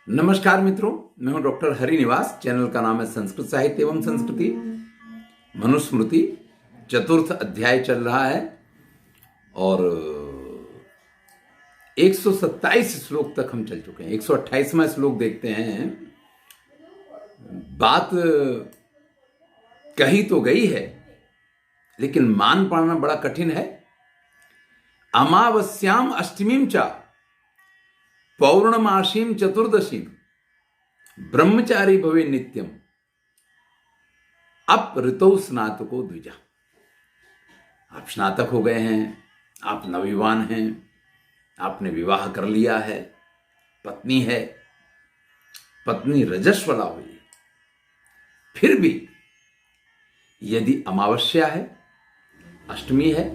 नमस्कार मित्रों, मैं हूं डॉक्टर हरिनिवास। चैनल का नाम है संस्कृत साहित्य एवं संस्कृति। मनुस्मृति चतुर्थ अध्याय चल रहा है और 127 श्लोक तक हम चल चुके हैं। 128वां श्लोक देखते हैं। बात कही तो गई है लेकिन मान पाना बड़ा कठिन है। अमावस्याम अष्टमीम चा पौर्णमासीम चतुर्दशीम ब्रह्मचारी भवे नित्यम अप ऋतौ स्नातको द्विजा। आप स्नातक हो गए हैं, आप नवयुवान हैं, आपने विवाह कर लिया है, पत्नी है, पत्नी रजस्वला हुई है, फिर भी यदि अमावस्या है, अष्टमी है,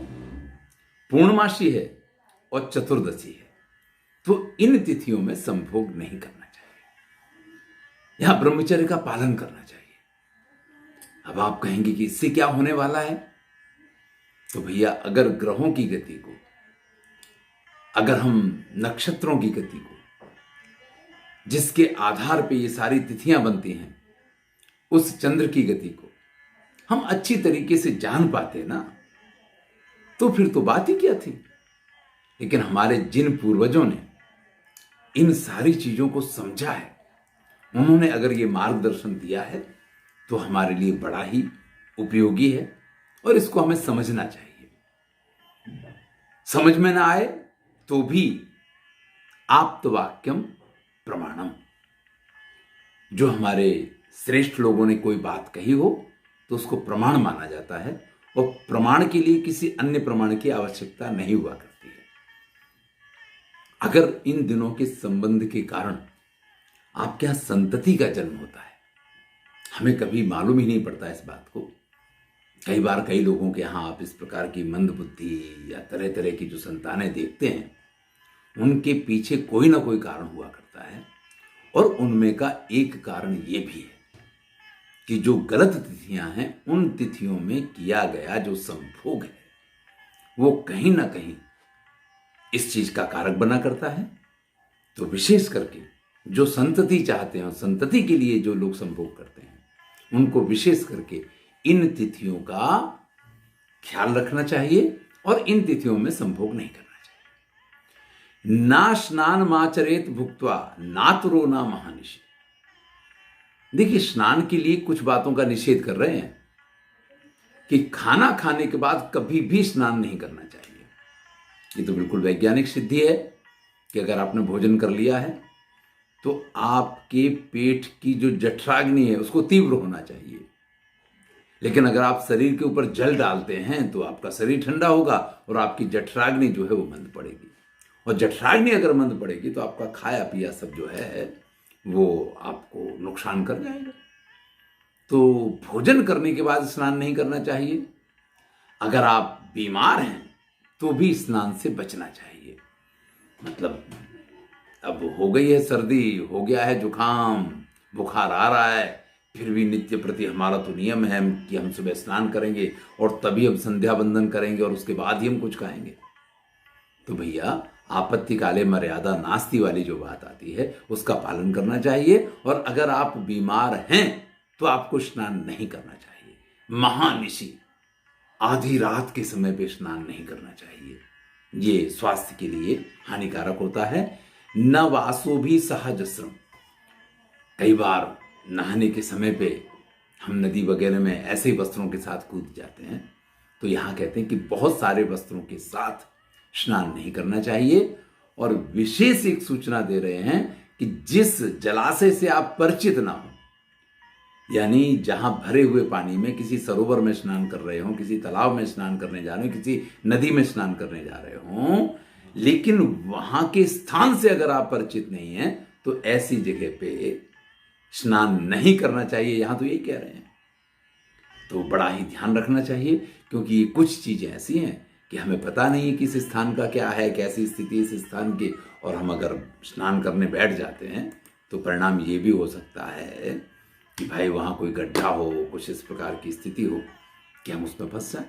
पूर्णमासी है और चतुर्दशी है तो इन तिथियों में संभोग नहीं करना चाहिए। यहां ब्रह्मचर्य का पालन करना चाहिए। अब आप कहेंगे कि इससे क्या होने वाला है? तो भैया, अगर ग्रहों की गति को, अगर हम नक्षत्रों की गति को, जिसके आधार पे ये सारी तिथियां बनती हैं, उस चंद्र की गति को हम अच्छी तरीके से जान पाते ना, तो फिर तो बात ही क्या थी। लेकिन हमारे जिन पूर्वजों ने इन सारी चीजों को समझा है, उन्होंने अगर ये मार्गदर्शन दिया है तो हमारे लिए बड़ा ही उपयोगी है और इसको हमें समझना चाहिए। समझ में ना आए तो भी आप्तवाक्यम प्रमाणम। जो हमारे श्रेष्ठ लोगों ने कोई बात कही हो तो उसको प्रमाण माना जाता है और प्रमाण के लिए किसी अन्य प्रमाण की आवश्यकता नहीं हुआ करती है। अगर इन दिनों के संबंध के कारण आपके यहां संतति का जन्म होता है, हमें कभी मालूम ही नहीं पड़ता इस बात को। कई बार कई लोगों के यहां आप इस प्रकार की मंद बुद्धि या तरह तरह की जो संतानें देखते हैं, उनके पीछे कोई ना कोई कारण हुआ करता है। और उनमें का एक कारण ये भी है कि जो गलत तिथियां हैं, उन तिथियों में किया गया जो संभोग है वो कहीं ना कहीं इस चीज का कारक बना करता है। तो विशेष करके जो संतति चाहते हैं और संतति के लिए जो लोग संभोग करते हैं, उनको विशेष करके इन तिथियों का ख्याल रखना चाहिए और इन तिथियों में संभोग नहीं करना चाहिए। ना स्नान माचरेत भुक्त्वा नातुरो ना महानिशि। देखिए, स्नान के लिए कुछ बातों का निषेध कर रहे हैं कि खाना खाने के बाद कभी भी स्नान नहीं करना चाहिए। ये तो बिल्कुल वैज्ञानिक सिद्धि है कि अगर आपने भोजन कर लिया है तो आपके पेट की जो जठराग्नि है उसको तीव्र होना चाहिए। लेकिन अगर आप शरीर के ऊपर जल डालते हैं तो आपका शरीर ठंडा होगा और आपकी जठराग्नि जो है वो मंद पड़ेगी। और जठराग्नि अगर मंद पड़ेगी तो आपका खाया पिया सब जो है वो आपको नुकसान कर जाएगा। तो भोजन करने के बाद स्नान नहीं करना चाहिए। अगर आप बीमार हैं तो भी स्नान से बचना चाहिए। मतलब अब हो गई है सर्दी, हो गया है जुकाम, बुखार आ रहा है, फिर भी नित्य प्रति हमारा तो नियम है कि हम सुबह स्नान करेंगे और तभी हम संध्या बंदन करेंगे और उसके बाद ही हम कुछ खाएंगे। तो भैया, आपत्ति काले मर्यादा नास्ति वाली जो बात आती है उसका पालन करना चाहिए। और अगर आप बीमार हैं तो आपको स्नान नहीं करना चाहिए। महानिशि, आधी रात के समय पे स्नान नहीं करना चाहिए। ये स्वास्थ्य के लिए हानिकारक होता है। न वासो भी सहजस्रम। कई बार नहाने के समय पे हम नदी वगैरह में ऐसे वस्त्रों के साथ कूद जाते हैं, तो यहां कहते हैं कि बहुत सारे वस्त्रों के साथ स्नान नहीं करना चाहिए। और विशेष एक सूचना दे रहे हैं कि जिस जलाशय से आप परिचित ना हो, यानी जहां भरे हुए पानी में, किसी सरोवर में स्नान कर रहे हो, किसी तालाब में स्नान करने जा रहे हो, किसी नदी में स्नान करने जा रहे हो, लेकिन वहां के स्थान से अगर आप परिचित नहीं हैं तो ऐसी जगह पे स्नान नहीं करना चाहिए। यहां तो यही कह रहे हैं। तो बड़ा ही ध्यान रखना चाहिए, क्योंकि कुछ चीजें ऐसी हैं कि हमें पता नहीं है कि इस स्थान का क्या है, कैसी स्थिति इस स्थान की, और हम अगर स्नान करने बैठ जाते हैं तो परिणाम ये भी हो सकता है कि भाई वहां कोई गड्ढा हो, कुछ इस प्रकार की स्थिति हो कि हम उसमें फंस जाए।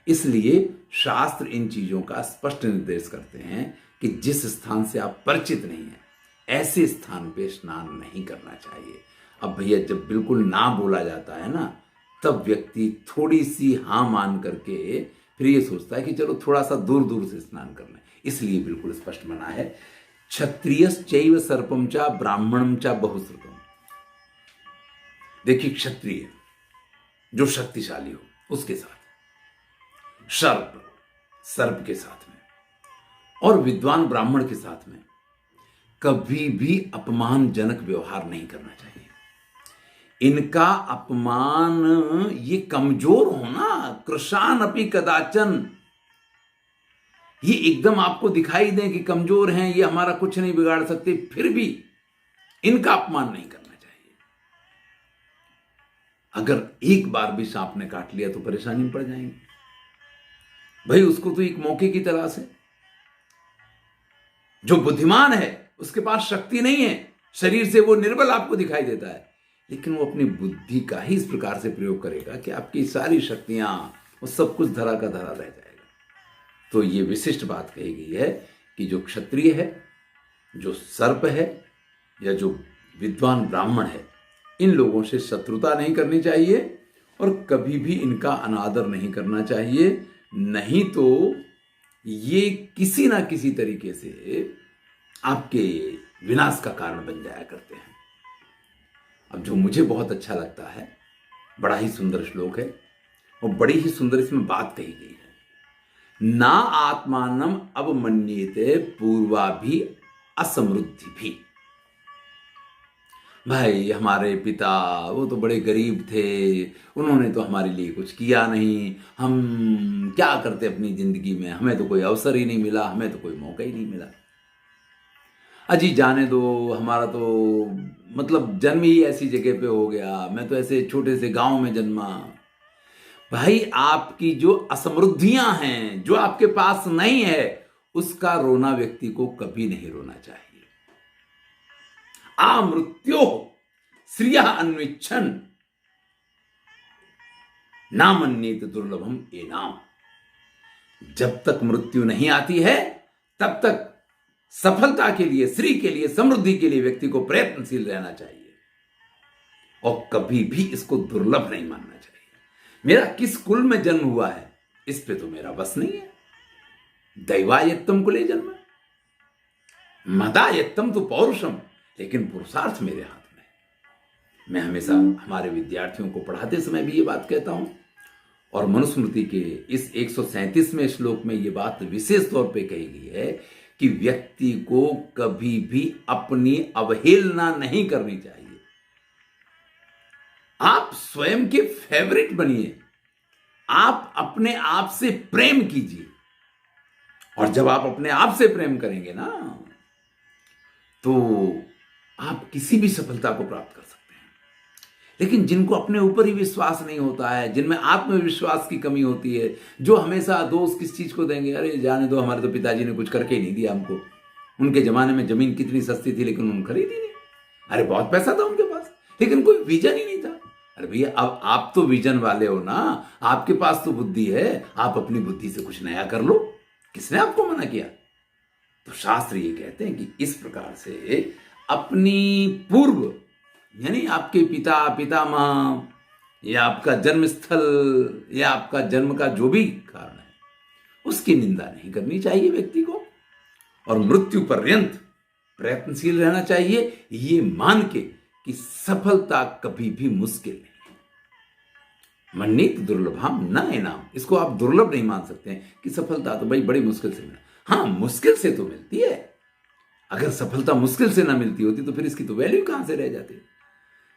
इसलिए शास्त्र इन चीजों का स्पष्ट निर्देश करते हैं कि जिस स्थान से आप परिचित नहीं हैं, ऐसे स्थान पे स्नान नहीं करना चाहिए। अब भैया जब बिल्कुल ना बोला जाता है ना, तब व्यक्ति थोड़ी सी हाँ मान करके फिर ये सोचता है कि चलो थोड़ा सा दूर दूर से स्नान कर लें। इसलिए बिल्कुल स्पष्ट मना है, क्षत्रियश्चैव सर्पम चा ब्राह्मणम चा बहुश्रुतम। देखिए, क्षत्रिय जो शक्तिशाली हो उसके साथ, सर्प के साथ में, और विद्वान ब्राह्मण के साथ में कभी भी अपमानजनक व्यवहार नहीं करना चाहिए। इनका अपमान, ये कमजोर होना, कृशान अपि कदाचन, ये एकदम आपको दिखाई दें कि कमजोर हैं, ये हमारा कुछ नहीं बिगाड़ सकते, फिर भी इनका अपमान नहीं करना चाहिए। अगर एक बार भी सांप ने काट लिया तो परेशानी में पड़ जाएंगे। भाई उसको तो एक मौके की तलाश है। जो बुद्धिमान है उसके पास शक्ति नहीं है, शरीर से वो निर्बल आपको दिखाई देता है, लेकिन वो अपनी बुद्धि का ही इस प्रकार से प्रयोग करेगा कि आपकी सारी शक्तियां, वो सब कुछ धरा का धरा रह जाएगा। तो ये विशिष्ट बात कही गई है कि जो क्षत्रिय है, जो सर्प है, या जो विद्वान ब्राह्मण है, इन लोगों से शत्रुता नहीं करनी चाहिए और कभी भी इनका अनादर नहीं करना चाहिए। नहीं तो ये किसी ना किसी तरीके से आपके विनाश का कारण बन जाया करते हैं। अब जो मुझे बहुत अच्छा लगता है, बड़ा ही सुंदर श्लोक है और बड़ी ही सुंदर इसमें बात कही गई है। ना आत्मानम अवमन्येते पूर्वा भी असमृद्धि भी। भाई हमारे पिता वो तो बड़े गरीब थे, उन्होंने तो हमारे लिए कुछ किया नहीं, हम क्या करते अपनी जिंदगी में, हमें तो कोई अवसर ही नहीं मिला, हमें तो कोई मौका ही नहीं मिला। अजी जाने दो, हमारा तो मतलब जन्म ही ऐसी जगह पे हो गया, मैं तो ऐसे छोटे से गांव में जन्मा। भाई आपकी जो असमृद्धियां हैं, जो आपके पास नहीं है, उसका रोना व्यक्ति को कभी नहीं रोना चाहिए। आमृत्यो श्रिय अन्विच्छन नामन्येत दुर्लभम एनाम। जब तक मृत्यु नहीं आती है तब तक सफलता के लिए, श्री के लिए, समृद्धि के लिए व्यक्ति को प्रयत्नशील रहना चाहिए और कभी भी इसको दुर्लभ नहीं मानना चाहिए। मेरा किस कुल में जन्म हुआ है इस पे तो मेरा बस नहीं है। दैवायत्तम कुले जन्म, मदायत्तम तो पौरुषम, लेकिन पुरुषार्थ मेरे हाथ में है। मैं हमेशा हमारे विद्यार्थियों को पढ़ाते समय भी ये बात कहता हूं और मनुस्मृति के इस 137वें श्लोक में ये बात विशेष तौर पे कही गई है कि व्यक्ति को कभी भी अपनी अवहेलना नहीं करनी चाहिए। आप स्वयं के फेवरेट बनिए, आप अपने आप से प्रेम कीजिए, और जब आप अपने आप से प्रेम करेंगे ना, तो आप किसी भी सफलता को प्राप्त कर सकते हैं। लेकिन जिनको अपने ऊपर ही विश्वास नहीं होता है, जिनमें आत्मविश्वास की कमी होती है, जो हमेशा दोष किस चीज को देंगे, अरे जाने दो, हमारे तो पिताजी ने कुछ करके ही नहीं दिया हमको, उनके जमाने में जमीन कितनी सस्ती थी लेकिन उन्होंने खरीदी नहीं, अरे बहुत पैसा था उनके पास लेकिन कोई विजन ही नहीं था। अरे भैया अब आप तो विजन वाले हो ना, आपके पास तो बुद्धि है, आप अपनी बुद्धि से कुछ नया कर लो, किसने आपको मना किया। तो शास्त्र ये कहते हैं कि इस प्रकार से अपनी पूर्व, यानी आपके पिता, पितामह, या आपका जन्म स्थल, या आपका जन्म का जो भी कारण है, उसकी निंदा नहीं करनी चाहिए व्यक्ति को, और मृत्यु पर्यंत प्रयत्नशील रहना चाहिए, ये मान के कि सफलता कभी भी मुश्किल नहीं है। मन्येत दुर्लभम न एनाम, इसको आप दुर्लभ नहीं मान सकते हैं कि सफलता तो भाई बड़ी मुश्किल से मिला। हाँ, मुश्किल से तो मिलती है। अगर सफलता मुश्किल से ना मिलती होती तो फिर इसकी तो वैल्यू कहां से रह जाती।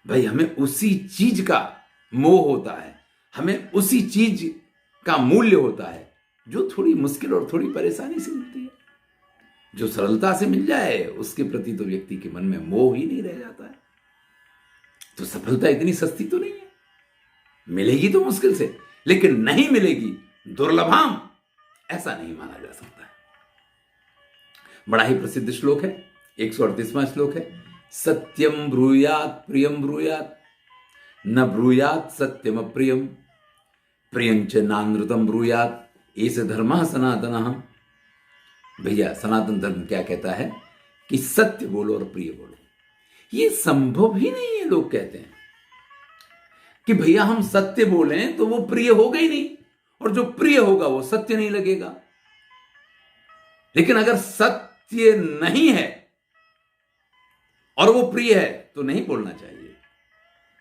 भाई हमें उसी चीज का मोह होता है, हमें उसी चीज का मूल्य होता है जो थोड़ी मुश्किल और थोड़ी परेशानी से मिलती है। जो सरलता से मिल जाए उसके प्रति तो व्यक्ति के मन में मोह ही नहीं रह जाता है। तो सफलता इतनी सस्ती तो नहीं है, मिलेगी तो मुश्किल से, लेकिन नहीं मिलेगी दुर्लभम, ऐसा नहीं माना जा सकता है। बड़ा ही प्रसिद्ध श्लोक है, 138वां श्लोक है, सत्यम ब्रूयात प्रियम ब्रूयात न ब्रूयात सत्यम अप्रियम प्रियंच नानृतम ब्रूयात एस धर्मः सनातनः। भैया सनातन धर्म क्या कहता है कि सत्य बोलो और प्रिय बोलो। ये संभव ही नहीं है। लोग कहते हैं कि भैया हम सत्य बोलें तो वो प्रिय होगा ही नहीं, और जो प्रिय होगा वो सत्य नहीं लगेगा। लेकिन अगर सत्य नहीं है और वो प्रिय है तो नहीं बोलना चाहिए।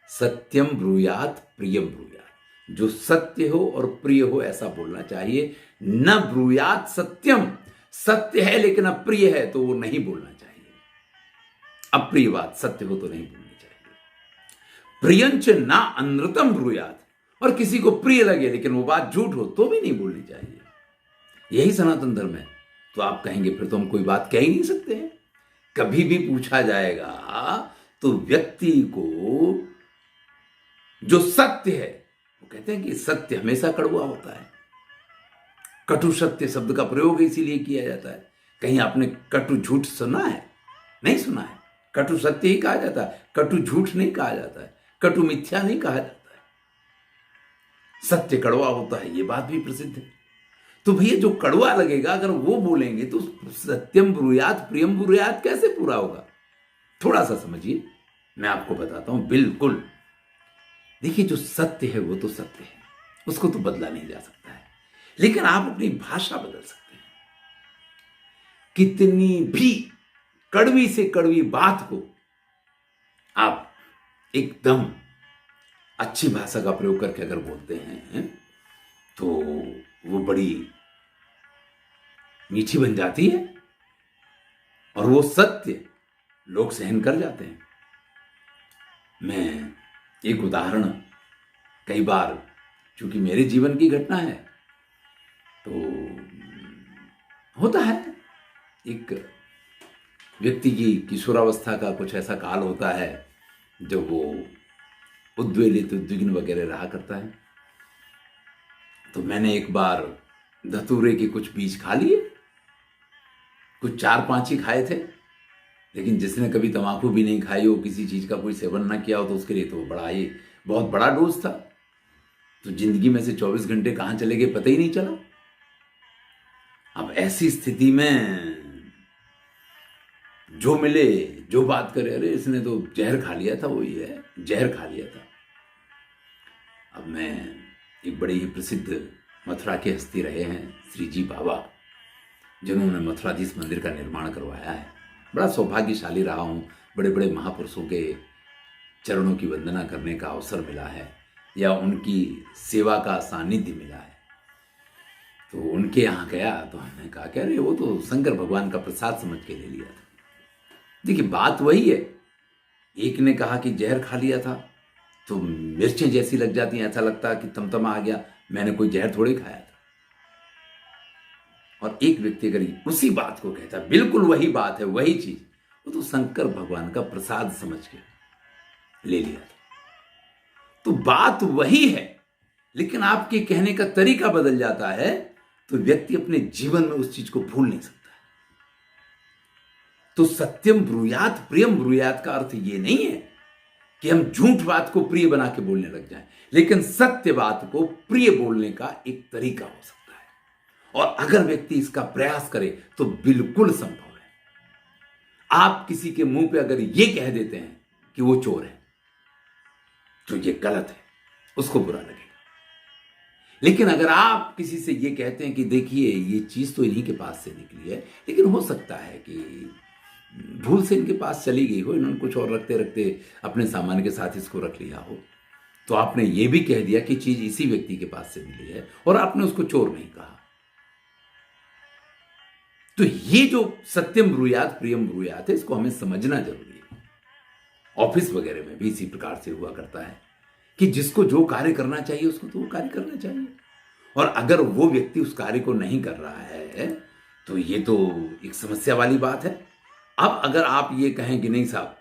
सत्यम ब्रूयात प्रियम ब्रूयात, जो सत्य हो और प्रिय हो ऐसा बोलना चाहिए। न ब्रूयात सत्यम, सत्य है लेकिन अप्रिय है तो वो नहीं बोलना चाहिए। अप्रिय बात सत्य हो तो नहीं बोलनी चाहिए। प्रियंच ना अनृतम ब्रूयात, और किसी को प्रिय लगे लेकिन वो बात झूठ हो तो भी नहीं बोलनी चाहिए। यही सनातन धर्म है। तो आप कहेंगे फिर तो हम कोई बात कह ही नहीं सकते हैं। कभी भी पूछा जाएगा तो व्यक्ति को जो सत्य है, वो कहते हैं कि सत्य हमेशा कड़वा होता है। कटु सत्य शब्द का प्रयोग इसीलिए किया जाता है। कहीं आपने कटु झूठ सुना है? नहीं सुना है। कटु सत्य ही कहा जाता है, कटु झूठ नहीं कहा जाता है, कटु मिथ्या नहीं कहा जाता है। सत्य कड़वा होता है, ये बात भी प्रसिद्ध है। तो भैया जो कड़वा लगेगा अगर वो बोलेंगे तो सत्यम ब्रूयात प्रियम ब्रूयात कैसे पूरा होगा? थोड़ा सा समझिए, मैं आपको बताता हूं। बिल्कुल देखिए, जो सत्य है वो तो सत्य है, उसको तो बदला नहीं जा सकता है। लेकिन आप अपनी भाषा बदल सकते हैं। कितनी भी कड़वी से कड़वी बात को आप एकदम अच्छी भाषा का प्रयोग करके अगर बोलते हैं तो वो बड़ी मीठी बन जाती है, और वो सत्य लोग सहन कर जाते हैं। मैं एक उदाहरण, कई बार चूंकि मेरे जीवन की घटना है तो होता है, एक व्यक्ति की किशोरावस्था का कुछ ऐसा काल होता है जब वो उद्वेलित उद्विग्न वगैरह रहा करता है। तो मैंने एक बार धतूरे के कुछ बीज खा लिए, कुछ 4-5 ही खाए थे। लेकिन जिसने कभी तंबाकू भी नहीं खाई हो, किसी चीज का कोई सेवन ना किया हो, तो उसके लिए तो बहुत बड़ा डोज था। तो जिंदगी में से 24 घंटे कहां चले गए पता ही नहीं चला। अब ऐसी स्थिति में जो मिले, जो बात करे, अरे इसने तो जहर खा लिया था, वही है जहर खा लिया था। अब मैं एक बड़े ही प्रसिद्ध मथुरा के हस्ती रहे हैं श्री जी बाबा, जिन्होंने मथुराधीश मंदिर का निर्माण करवाया है। बड़ा सौभाग्यशाली रहा हूँ, बड़े बड़े महापुरुषों के चरणों की वंदना करने का अवसर मिला है, या उनकी सेवा का सानिध्य मिला है। तो उनके यहाँ गया तो हमने कहा कि अरे वो तो शंकर भगवान का प्रसाद समझ के ले लिया था। देखिए बात वही है। एक ने कहा कि जहर खा लिया था तो मिर्चें जैसी लग जाती हैं, ऐसा लगता है कि तमतमा आ गया, मैंने कोई जहर थोड़ी खाया था। और एक व्यक्ति अगर उसी बात को कहता है, बिल्कुल वही बात है, वही चीज, वो तो शंकर भगवान का प्रसाद समझ के ले लिया था। तो बात वही है, लेकिन आपके कहने का तरीका बदल जाता है तो व्यक्ति अपने जीवन में उस चीज को भूल नहीं सकता। तो सत्यम ब्रूयात प्रियम ब्रूयात का अर्थ ये नहीं है कि हम झूठ बात को प्रिय बना के बोलने लग जाएं, लेकिन सत्य बात को प्रिय बोलने का एक तरीका हो सकता है। और अगर व्यक्ति इसका प्रयास करे तो बिल्कुल संभव है। आप किसी के मुंह पे अगर ये कह देते हैं कि वो चोर है तो ये गलत है, उसको बुरा लगेगा। लेकिन अगर आप किसी से ये कहते हैं कि देखिए ये चीज तो इन्हीं के पास से निकली है, लेकिन हो सकता है कि भूल से इनके पास चली गई हो, इन्होंने कुछ और रखते रखते अपने सामान के साथ इसको रख लिया हो, तो आपने ये भी कह दिया कि चीज इसी व्यक्ति के पास से मिली है और आपने उसको चोर नहीं कहा। तो ये जो सत्यम ब्रूयात प्रियम ब्रूयात है, इसको हमें समझना जरूरी है। ऑफिस वगैरह में भी इसी प्रकार से हुआ करता है कि जिसको जो कार्य करना चाहिए उसको तो वो कार्य करना चाहिए, और अगर वो व्यक्ति उस कार्य को नहीं कर रहा है तो ये तो एक समस्या वाली बात है। अब अगर आप ये कहें कि नहीं साहब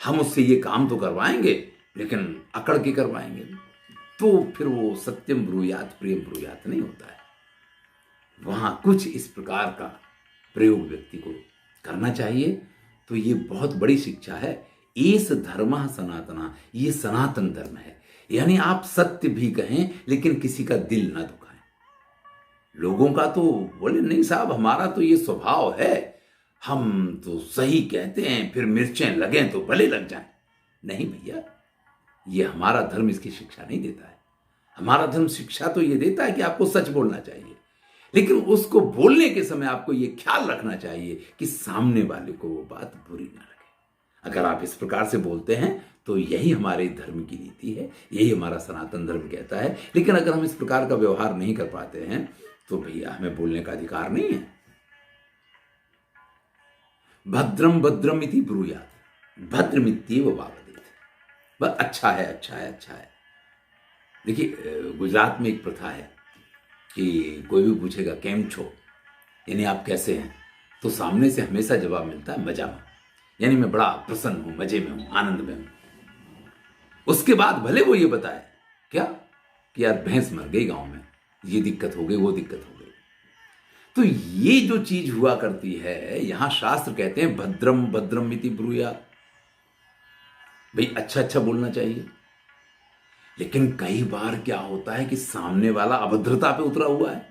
हम उससे ये काम तो करवाएंगे लेकिन अकड़ के करवाएंगे, तो फिर वो सत्यम ब्रूयात प्रियम ब्रूयात नहीं होता है। वहां कुछ इस प्रकार का प्रयोग व्यक्ति को करना चाहिए। तो ये बहुत बड़ी शिक्षा है। एस धर्मः सनातना, ये सनातन धर्म है। यानी आप सत्य भी कहें लेकिन किसी का दिल ना दुखाएं। लोगों का तो बोले नहीं साहब हमारा तो ये स्वभाव है, हम तो सही कहते हैं, फिर मिर्चें लगें तो भले लग जाएं। नहीं भैया, ये हमारा धर्म इसकी शिक्षा नहीं देता है। हमारा धर्म शिक्षा तो ये देता है कि आपको सच बोलना चाहिए, लेकिन उसको बोलने के समय आपको ये ख्याल रखना चाहिए कि सामने वाले को वो बात बुरी ना लगे। अगर आप इस प्रकार से बोलते हैं तो यही हमारे धर्म की नीति है, यही हमारा सनातन धर्म कहता है। लेकिन अगर हम इस प्रकार का व्यवहार नहीं कर पाते हैं तो भैया हमें बोलने का अधिकार नहीं है। भद्रम भद्रम इति ब्रूयात, भद्रमित्येव वावदेत। बस अच्छा है, अच्छा है, अच्छा है। देखिए, गुजरात में एक प्रथा है कि कोई भी पूछेगा केम छो, यानी आप कैसे हैं, तो सामने से हमेशा जवाब मिलता है मजा में, यानी मैं बड़ा प्रसन्न हूं, मजे में हूं, आनंद में हूं। उसके बाद भले वो ये बताए क्या कि यार भैंस मर गई गांव में, ये दिक्कत हो गई, वो दिक्कत हो गई। तो ये जो चीज हुआ करती है, यहां शास्त्र कहते हैं भद्रम भद्रम इति ब्रूयात, भाई अच्छा अच्छा बोलना चाहिए। लेकिन कई बार क्या होता है कि सामने वाला अभद्रता पे उतरा हुआ है,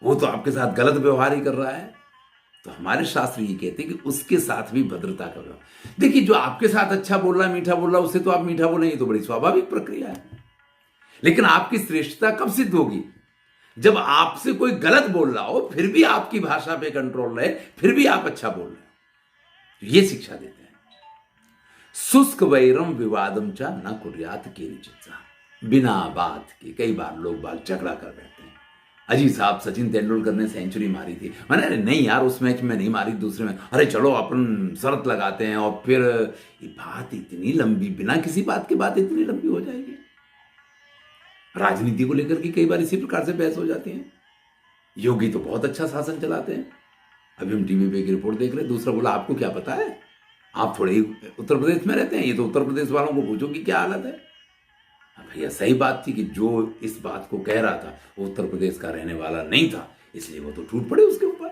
वो तो आपके साथ गलत व्यवहार ही कर रहा है। तो हमारे शास्त्र ये कहते हैं कि उसके साथ भी भद्रता का व्यवहार। देखिए, जो आपके साथ अच्छा बोल रहा है, मीठा बोल रहा है, उससे तो आप मीठा बोलेंगे, तो बड़ी स्वाभाविक प्रक्रिया है। लेकिन आपकी श्रेष्ठता कब सिद्ध होगी? जब आपसे कोई गलत बोल रहा हो, फिर भी आपकी भाषा पे कंट्रोल रहे, फिर भी आप अच्छा बोल रहे हो। तो ये शिक्षा देते हैं। शुष्क वैरम विवादम चा न कुर्यात केनचित्, बिना बात के कई बार लोग बात झगड़ा कर बैठते हैं। अजी साहब, सचिन तेंदुलकर ने सेंचुरी मारी थी, मैंने अरे नहीं यार, उस मैच में नहीं मारी, दूसरे में, अरे चलो अपन शर्त लगाते हैं, और फिर ये बात इतनी लंबी, बिना किसी बात की बात इतनी लंबी हो जाएगी। राजनीति को लेकर के कई बार इसी प्रकार से बहस हो जाती है। योगी तो बहुत अच्छा शासन चलाते हैं, अभी हम टीवी पे एक रिपोर्ट देख रहे हैं, दूसरा बोला आपको क्या पता है, आप थोड़े ही उत्तर प्रदेश में रहते हैं, ये तो उत्तर प्रदेश वालों को पूछो कि क्या हालत है। भैया सही बात थी कि जो इस बात को कह रहा था वो उत्तर प्रदेश का रहने वाला नहीं था, इसलिए वो तो टूट पड़े उसके ऊपर।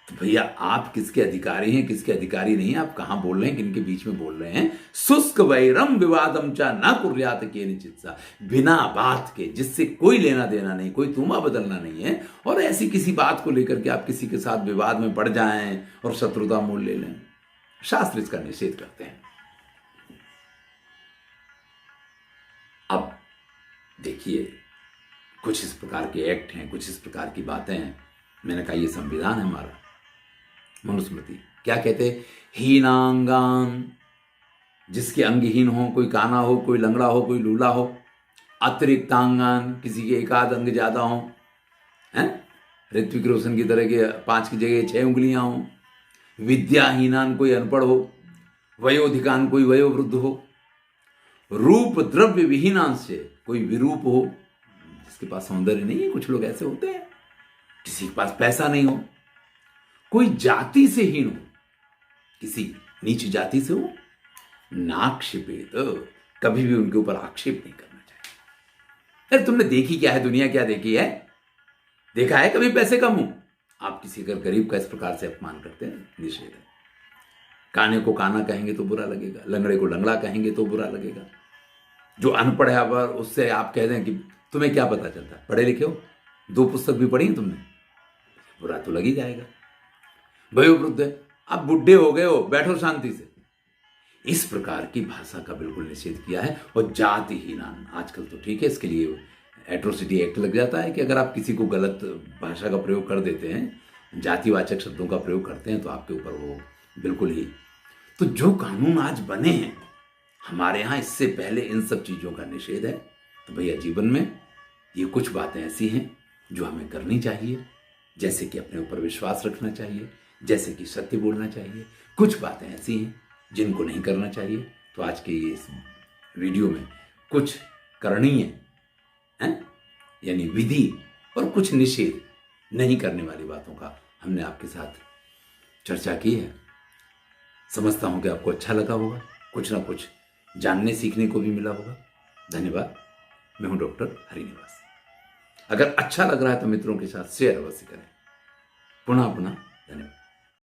तो भैया आप किसके अधिकारी हैं, किसके अधिकारी नहीं है, आप कहां बोल रहे हैं, किनके बीच में बोल रहे हैं? शुष्क वैरम विवादम चा न कुर्यात केनचित्, बिना बात के, जिससे कोई लेना देना नहीं, कोई तुमा बदलना नहीं है, और ऐसी किसी बात को लेकर के आप किसी के साथ विवाद में पड़ जाएं और शत्रुता मोल ले लें। शास्त्र इसका निषेध करते हैं। अब देखिए, कुछ इस प्रकार के एक्ट हैं, कुछ इस प्रकार की बातें हैं। मैंने कहा ये संविधान है हमारा, मनुस्मृति क्या कहते हैं? हीनांगान, जिसके अंगहीन हो, कोई काना हो, कोई लंगड़ा हो, कोई लूला हो। अतिरिक्तांगान, किसी के एक आध अंग ज्यादा हो, हैं, ऋत्विक रोशन की तरह के 5 की जगह 6 उंगलियां हो। विद्याहीनान, कोई अनपढ़ हो। वयोधिकान, कोई वयोवृद्ध हो। रूप द्रव्य विहीनांश, कोई विरूप हो, जिसके पास सौंदर्य नहीं है, कुछ लोग ऐसे होते हैं, किसी के पास पैसा नहीं हो। कोई जाति से हीन हो, किसी नीच जाति से हो। नाक्षिपेत, कभी भी उनके ऊपर आक्षेप नहीं करना चाहिए। अरे तुमने देखी क्या है दुनिया, क्या देखी है? देखा है कभी पैसे कम हो? आप किसी अगर गरीब का इस प्रकार से अपमान करते हैं, निषेध है। काने को काना कहेंगे तो बुरा लगेगा, लंगड़े को लंगड़ा कहेंगे तो बुरा लगेगा। जो अनपढ़ है, अगर उससे आप कह दें कि तुम्हें क्या पता चलता, पढ़े लिखे हो, 2 पुस्तक भी पढ़ी तुमने, बुरा तो लग ही जाएगा। वयोवृद्ध है, आप बुढ़े हो गए हो, बैठो शांति से। इस प्रकार की भाषा का बिल्कुल निषेध किया है। और जातिहीनान, आजकल तो ठीक है, इसके लिए एट्रोसिटी एक्ट लग जाता है कि अगर आप किसी को गलत भाषा का प्रयोग कर देते हैं, जातिवाचक शब्दों का प्रयोग करते हैं, तो आपके ऊपर वो बिल्कुल ही। तो जो कानून आज बने हैं हमारे यहाँ, इससे पहले इन सब चीजों का निषेध है। तो भैया जीवन में ये कुछ बातें ऐसी हैं जो हमें करनी चाहिए, जैसे कि अपने ऊपर विश्वास रखना चाहिए, जैसे कि सत्य बोलना चाहिए। कुछ बातें ऐसी हैं जिनको नहीं करना चाहिए। तो आज के इस वीडियो में कुछ करणीय हैं, यानी विधि, और कुछ निषेध नहीं करने वाली बातों का हमने आपके साथ चर्चा की है। समझता हूं कि आपको अच्छा लगा होगा, कुछ ना कुछ जानने सीखने को भी मिला होगा। धन्यवाद। मैं हूं डॉक्टर हरिनिवास। अगर अच्छा लग रहा है तो मित्रों के साथ शेयर अवश्य करें। पुनः धन्यवाद।